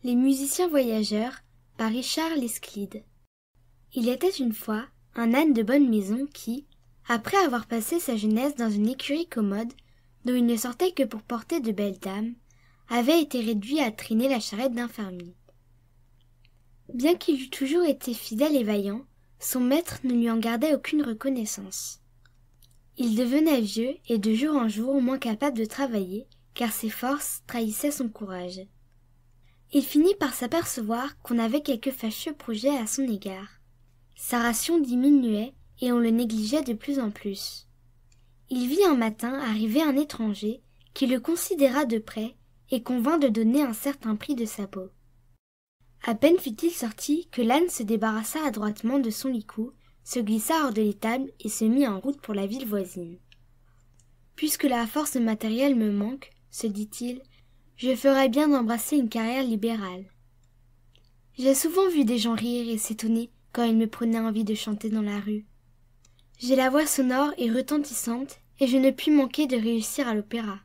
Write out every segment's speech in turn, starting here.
Les musiciens voyageurs par Richard Lesclide. Il était une fois un âne de bonne maison qui, après avoir passé sa jeunesse dans une écurie commode, dont il ne sortait que pour porter de belles dames, avait été réduit à traîner la charrette d'un fermier. Bien qu'il eût toujours été fidèle et vaillant, son maître ne lui en gardait aucune reconnaissance. Il devenait vieux et de jour en jour moins capable de travailler, car ses forces trahissaient son courage. Il finit par s'apercevoir qu'on avait quelques fâcheux projets à son égard. Sa ration diminuait et on le négligeait de plus en plus. Il vit un matin arriver un étranger qui le considéra de près et convint de donner un certain prix de sa peau. À peine fut-il sorti que l'âne se débarrassa adroitement de son licou, se glissa hors de l'étable et se mit en route pour la ville voisine. « Puisque la force matérielle me manque, se dit-il, je ferais bien d'embrasser une carrière libérale. J'ai souvent vu des gens rire et s'étonner quand il me prenait envie de chanter dans la rue. J'ai la voix sonore et retentissante et je ne puis manquer de réussir à l'opéra.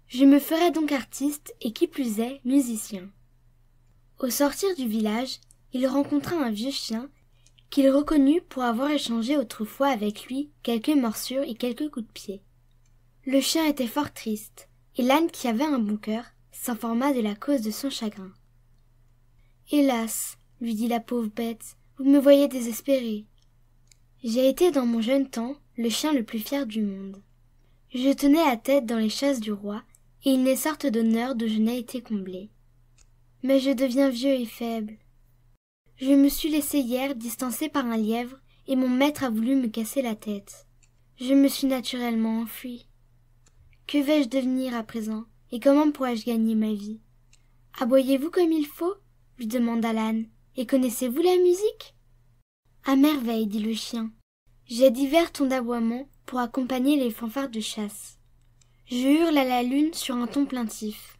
Je me ferai donc artiste et qui plus est, musicien. » Au sortir du village, il rencontra un vieux chien qu'il reconnut pour avoir échangé autrefois avec lui quelques morsures et quelques coups de pied. Le chien était fort triste, et l'âne qui avait un bon cœur s'informa de la cause de son chagrin. « Hélas, lui dit la pauvre bête, vous me voyez désespéré. J'ai été dans mon jeune temps le chien le plus fier du monde. Je tenais à tête dans les chasses du roi, et il n'est sorte d'honneur d'où je n'ai été comblé. Mais je deviens vieux et faible. Je me suis laissé hier distancer par un lièvre, et mon maître a voulu me casser la tête. Je me suis naturellement enfui. Que vais-je devenir à présent, et comment pourrais-je gagner ma vie? Aboyez-vous comme il faut? Lui demanda l'âne. Et connaissez-vous la musique? À merveille, dit le chien. J'ai divers tons d'aboiement pour accompagner les fanfares de chasse. Je hurle à la lune sur un ton plaintif.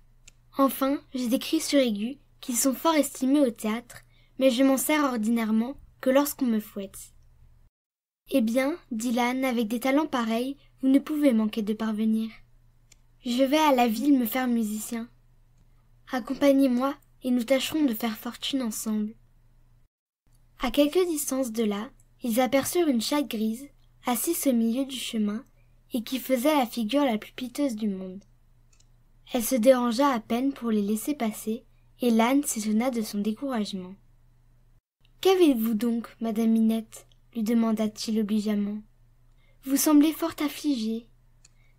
Enfin, j'ai des cris suraigus qui sont fort estimés au théâtre, mais je m'en sers ordinairement que lorsqu'on me fouette. Eh bien, dit l'âne, avec des talents pareils, vous ne pouvez manquer de parvenir. Je vais à la ville me faire musicien. Accompagnez-moi et nous tâcherons de faire fortune ensemble. À quelque distance de là, ils aperçurent une chatte grise, assise au milieu du chemin, et qui faisait la figure la plus piteuse du monde. Elle se dérangea à peine pour les laisser passer, et l'âne s'étonna de son découragement. « Qu'avez-vous donc, madame Minette ?» lui demanda-t-il obligeamment. « Vous semblez fort affligée.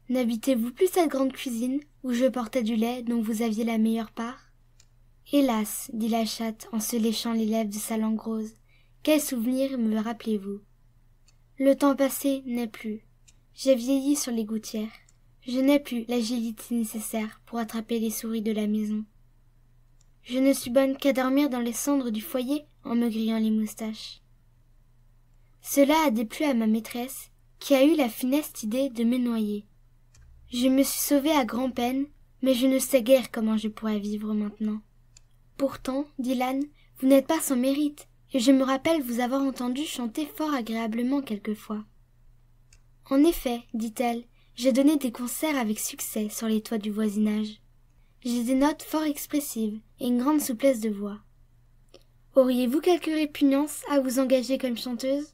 N'habitez-vous plus cette grande cuisine où je portais du lait dont vous aviez la meilleure part ?»« Hélas, dit la chatte en se léchant les lèvres de sa langue rose, quel souvenir me rappelez-vous? Le temps passé n'est plus. J'ai vieilli sur les gouttières. Je n'ai plus l'agilité nécessaire pour attraper les souris de la maison. Je ne suis bonne qu'à dormir dans les cendres du foyer en me grillant les moustaches. » Cela a déplu à ma maîtresse, qui a eu la funeste idée de me noyer. Je me suis sauvée à grand-peine, mais je ne sais guère comment je pourrais vivre maintenant. Pourtant, dit l'âne, vous n'êtes pas sans mérite, et je me rappelle vous avoir entendu chanter fort agréablement quelquefois. En effet, dit-elle, j'ai donné des concerts avec succès sur les toits du voisinage. J'ai des notes fort expressives et une grande souplesse de voix. Auriez-vous quelque répugnance à vous engager comme chanteuse?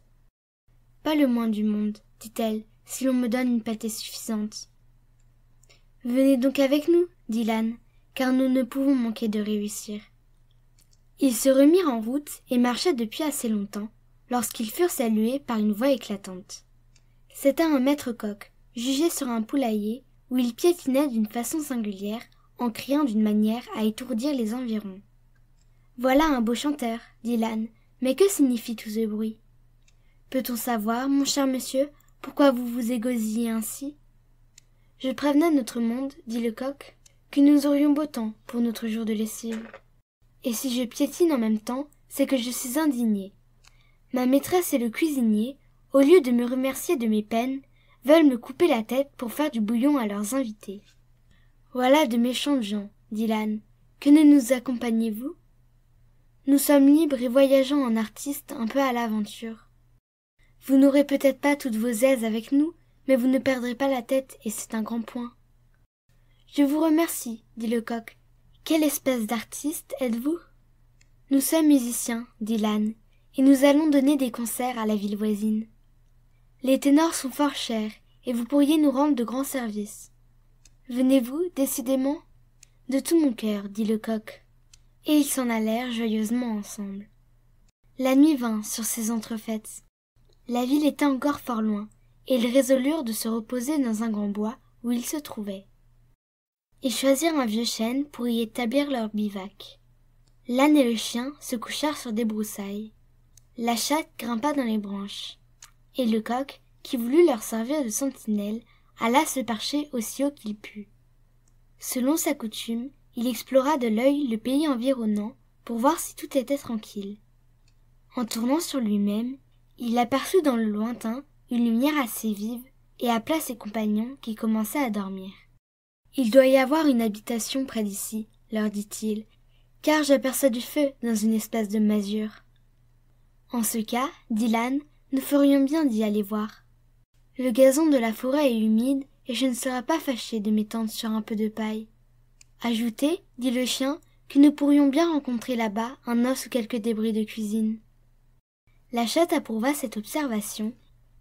Pas le moins du monde, dit-elle, si l'on me donne une pâtée suffisante. Venez donc avec nous, dit l'âne, car nous ne pouvons manquer de réussir. Ils se remirent en route et marchaient depuis assez longtemps, lorsqu'ils furent salués par une voix éclatante. C'était un maître coq, jugé sur un poulailler, où il piétinait d'une façon singulière, en criant d'une manière à étourdir les environs. « Voilà un beau chanteur, dit l'âne, mais que signifie tout ce bruit? Peut-on savoir, mon cher monsieur, pourquoi vous vous égosillez ainsi? Je prévenais notre monde, dit le coq, que nous aurions beau temps pour notre jour de lessive. Et si je piétine en même temps, c'est que je suis indigné. Ma maîtresse et le cuisinier, au lieu de me remercier de mes peines, veulent me couper la tête pour faire du bouillon à leurs invités. Voilà de méchantes gens, dit l'âne. Que ne nous accompagnez-vous? Nous sommes libres et voyageons en artistes un peu à l'aventure. Vous n'aurez peut-être pas toutes vos aises avec nous, mais vous ne perdrez pas la tête et c'est un grand point. Je vous remercie, dit le coq, quelle espèce d'artiste êtes-vous ? Nous sommes musiciens, dit l'âne, et nous allons donner des concerts à la ville voisine. Les ténors sont fort chers, et vous pourriez nous rendre de grands services. Venez-vous, décidément ? De tout mon cœur, dit le coq. Et ils s'en allèrent joyeusement ensemble. La nuit vint sur ces entrefaites. La ville était encore fort loin, et ils résolurent de se reposer dans un grand bois où ils se trouvaient. Ils choisirent un vieux chêne pour y établir leur bivac. L'âne et le chien se couchèrent sur des broussailles. La chatte grimpa dans les branches. Et le coq, qui voulut leur servir de sentinelle, alla se percher aussi haut qu'il put. Selon sa coutume, il explora de l'œil le pays environnant pour voir si tout était tranquille. En tournant sur lui-même, il aperçut dans le lointain une lumière assez vive et appela ses compagnons qui commençaient à dormir. « Il doit y avoir une habitation près d'ici, leur dit-il, car j'aperçois du feu dans une espèce de masure. » En ce cas, dit l'âne, nous ferions bien d'y aller voir. Le gazon de la forêt est humide et je ne serais pas fâché de m'étendre sur un peu de paille. Ajoutez, dit le chien, que nous pourrions bien rencontrer là-bas un os ou quelques débris de cuisine. La chatte approuva cette observation,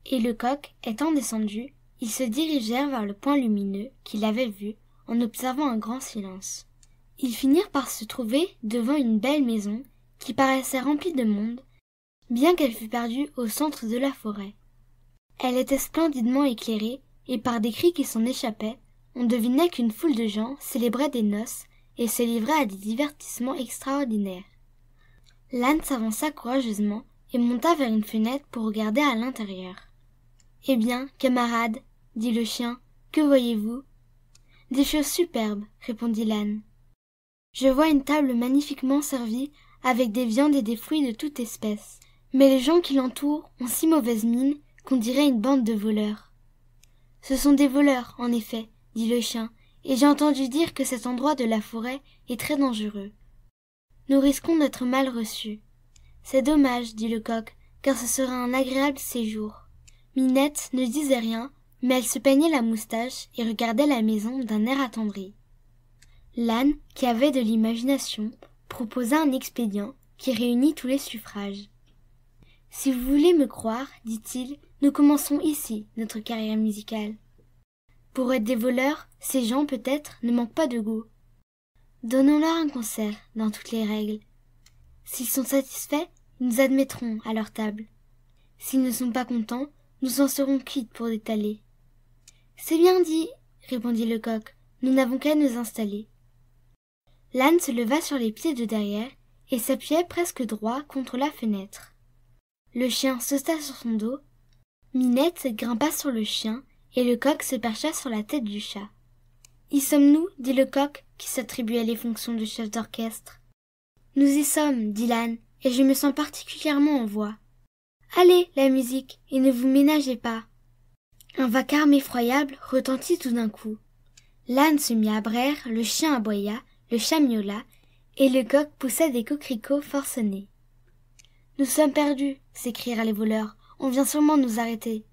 et le coq étant descendu, ils se dirigèrent vers le point lumineux qu'ils avaient vu en observant un grand silence. Ils finirent par se trouver devant une belle maison qui paraissait remplie de monde, bien qu'elle fût perdue au centre de la forêt. Elle était splendidement éclairée, et par des cris qui s'en échappaient, on devinait qu'une foule de gens célébrait des noces et se livrait à des divertissements extraordinaires. L'âne s'avança courageusement et monta vers une fenêtre pour regarder à l'intérieur. « Eh bien, camarade, dit le chien, que voyez-vous ? » « Des choses superbes, répondit l'âne. « Je vois une table magnifiquement servie avec des viandes et des fruits de toute espèce. Mais les gens qui l'entourent ont si mauvaise mine qu'on dirait une bande de voleurs. »« Ce sont des voleurs, en effet, dit le chien, et j'ai entendu dire que cet endroit de la forêt est très dangereux. Nous risquons d'être mal reçus. C'est dommage, dit le coq, car ce sera un agréable séjour. » Minette ne disait rien, mais elle se peignait la moustache et regardait la maison d'un air attendri. L'âne, qui avait de l'imagination, proposa un expédient qui réunit tous les suffrages. « Si vous voulez me croire, dit-il, nous commençons ici notre carrière musicale. Pour être des voleurs, ces gens, peut-être, ne manquent pas de goût. Donnons-leur un concert, dans toutes les règles. S'ils sont satisfaits, nous admettrons à leur table. S'ils ne sont pas contents, nous en serons quittes pour détaler. »« C'est bien dit, répondit le coq, nous n'avons qu'à nous installer. » L'âne se leva sur les pieds de derrière et s'appuyait presque droit contre la fenêtre. Le chien sauta sur son dos, Minette grimpa sur le chien et le coq se percha sur la tête du chat. « Y sommes-nous » dit le coq, qui s'attribuait les fonctions de chef d'orchestre. « Nous y sommes, dit l'âne, et je me sens particulièrement en voix. Allez, la musique, et ne vous ménagez pas. » Un vacarme effroyable retentit tout d'un coup. L'âne se mit à braire, le chien aboya, le chat miaula, et le coq poussa des coquelicots forcenés. « Nous sommes perdus » s'écrièrent les voleurs. « On vient sûrement nous arrêter. »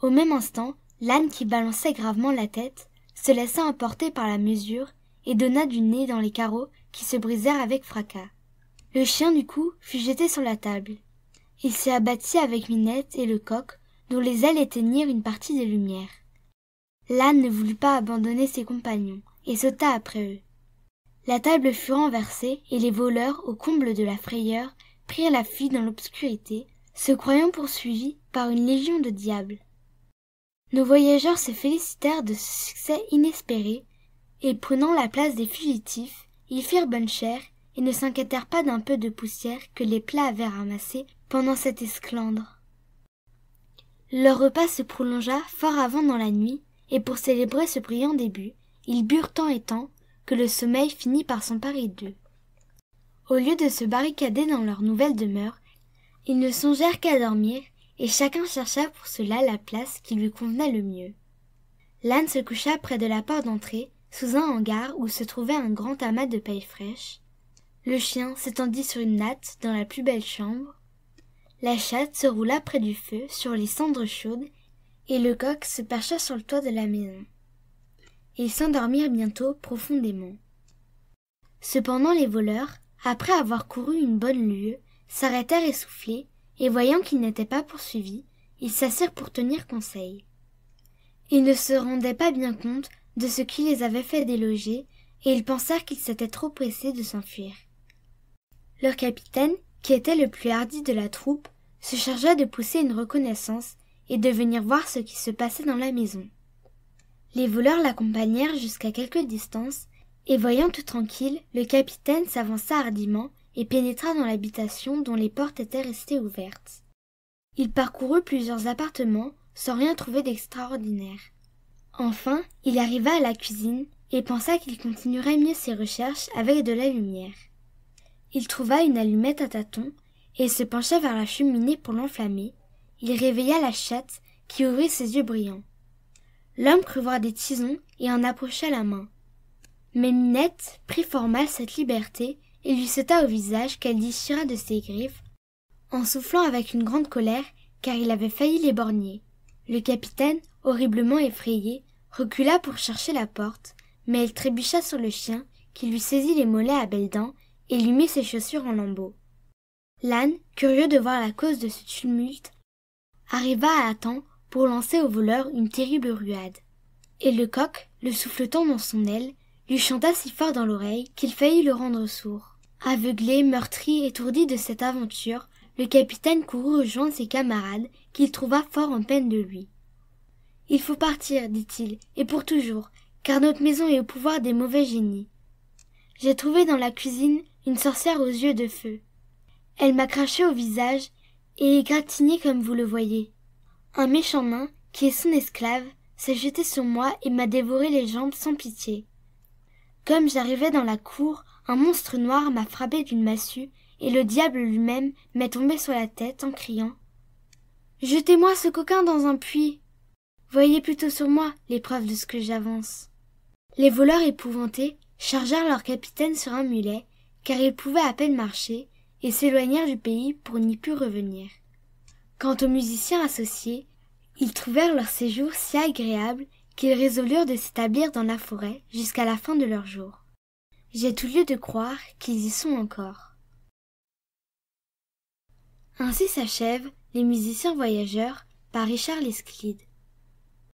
Au même instant, l'âne qui balançait gravement la tête se laissa emporter par la mesure et donna du nez dans les carreaux qui se brisèrent avec fracas. Le chien, du coup, fut jeté sur la table. Il s'y abattit avec Minette et le coq, dont les ailes éteignirent une partie des lumières. L'âne ne voulut pas abandonner ses compagnons et sauta après eux. La table fut renversée et les voleurs, au comble de la frayeur, prirent la fuite dans l'obscurité, se croyant poursuivis par une légion de diables. Nos voyageurs se félicitèrent de ce succès inespéré, et prenant la place des fugitifs, ils firent bonne chère et ne s'inquiétèrent pas d'un peu de poussière que les plats avaient ramassé pendant cette esclandre. Leur repas se prolongea fort avant dans la nuit, et pour célébrer ce brillant début, ils burent tant et tant que le sommeil finit par s'emparer d'eux. Au lieu de se barricader dans leur nouvelle demeure, ils ne songèrent qu'à dormir, et chacun chercha pour cela la place qui lui convenait le mieux. L'âne se coucha près de la porte d'entrée, sous un hangar où se trouvait un grand amas de paille fraîche. Le chien s'étendit sur une natte dans la plus belle chambre. La chatte se roula près du feu sur les cendres chaudes, et le coq se percha sur le toit de la maison. Ils s'endormirent bientôt profondément. Cependant les voleurs, après avoir couru une bonne lieue, s'arrêtèrent essoufflés, et voyant qu'ils n'étaient pas poursuivis, ils s'assirent pour tenir conseil. Ils ne se rendaient pas bien compte de ce qui les avait fait déloger, et ils pensèrent qu'ils s'étaient trop pressés de s'enfuir. Leur capitaine, qui était le plus hardi de la troupe, se chargea de pousser une reconnaissance et de venir voir ce qui se passait dans la maison. Les voleurs l'accompagnèrent jusqu'à quelque distance, et voyant tout tranquille, le capitaine s'avança hardiment et pénétra dans l'habitation dont les portes étaient restées ouvertes. Il parcourut plusieurs appartements sans rien trouver d'extraordinaire. Enfin, il arriva à la cuisine et pensa qu'il continuerait mieux ses recherches avec de la lumière. Il trouva une allumette à tâtons et se pencha vers la cheminée pour l'enflammer. Il réveilla la chatte qui ouvrit ses yeux brillants. L'homme crut voir des tisons et en approcha la main. Mais Minette prit fort mal cette liberté et lui sauta au visage qu'elle déchira de ses griffes, en soufflant avec une grande colère car il avait failli l'éborgner. Le capitaine, horriblement effrayé, recula pour chercher la porte, mais elle trébucha sur le chien qui lui saisit les mollets à belles dents et lui mit ses chaussures en lambeaux. L'âne, curieux de voir la cause de ce tumulte, arriva à temps pour lancer au voleur une terrible ruade. Et le coq, le souffletant dans son aile, lui chanta si fort dans l'oreille qu'il faillit le rendre sourd. Aveuglé, meurtri, étourdi de cette aventure, le capitaine courut rejoindre ses camarades qu'il trouva fort en peine de lui. « Il faut partir, dit-il, et pour toujours, car notre maison est au pouvoir des mauvais génies. J'ai trouvé dans la cuisine une sorcière aux yeux de feu. Elle m'a craché au visage et égratigné comme vous le voyez. Un méchant nain, qui est son esclave, s'est jeté sur moi et m'a dévoré les jambes sans pitié. Comme j'arrivais dans la cour, un monstre noir m'a frappé d'une massue et le diable lui-même m'est tombé sur la tête en criant « Jetez-moi ce coquin dans un puits ! Voyez plutôt sur moi les preuves de ce que j'avance. » Les voleurs épouvantés chargèrent leur capitaine sur un mulet, car il pouvait à peine marcher, et s'éloignèrent du pays pour n'y plus revenir. Quant aux musiciens associés, ils trouvèrent leur séjour si agréable qu'ils résolurent de s'établir dans la forêt jusqu'à la fin de leur jour. J'ai tout lieu de croire qu'ils y sont encore. Ainsi s'achève Les musiciens voyageurs par Richard Lesclide.